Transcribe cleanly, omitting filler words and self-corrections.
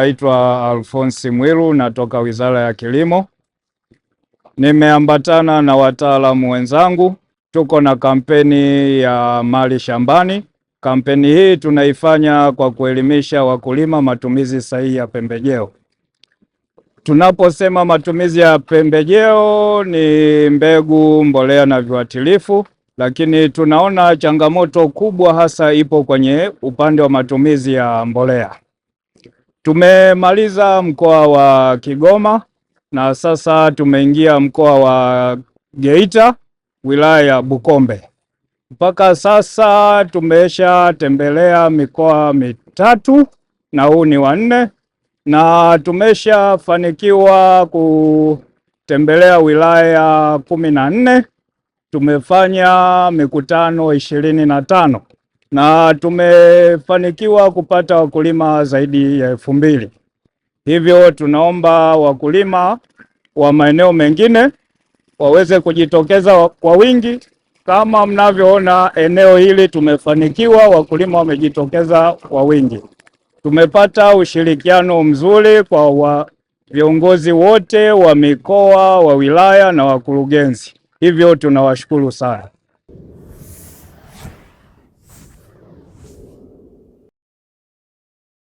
Naitwa Alphonse Mwiru, natoka Wizara ya Kilimo. Nimeambatana na wataalamu wenzangu. Tuko na kampeni ya Mali Shambani. Kampeni hii tunaifanya kwa kuelimisha wakulima matumizi sahihi ya pembejeo. Tunaposema matumizi ya pembejeo ni mbegu, mbolea na viuatilifu, lakini tunaona changamoto kubwa hasa ipo kwenye upande wa matumizi ya mbolea. Tumemaliza mkoa wa Kigoma na sasa tumeingia mkoa wa Geita, wilaya ya Bukombe. Mpaka sasa tumesha tembelea mikoa mitatu na huu ni wa 4, na tumeshafanikiwa kutembelea wilaya 14. Tumefanya mikutano 25 na tumefanikiwa kupata wakulima zaidi ya 2000. Hivyo tunaomba wakulima wa maeneo mengine waweze kujitokeza kwa wingi. Kama mnavyoona eneo hili tumefanikiwa, wakulima wamejitokeza kwa wingi. Tumepata ushirikiano mzuri kwa viongozi wote wa mikoa, wa wilaya na wakurugenzi. Hivyo tunawashukuru sana.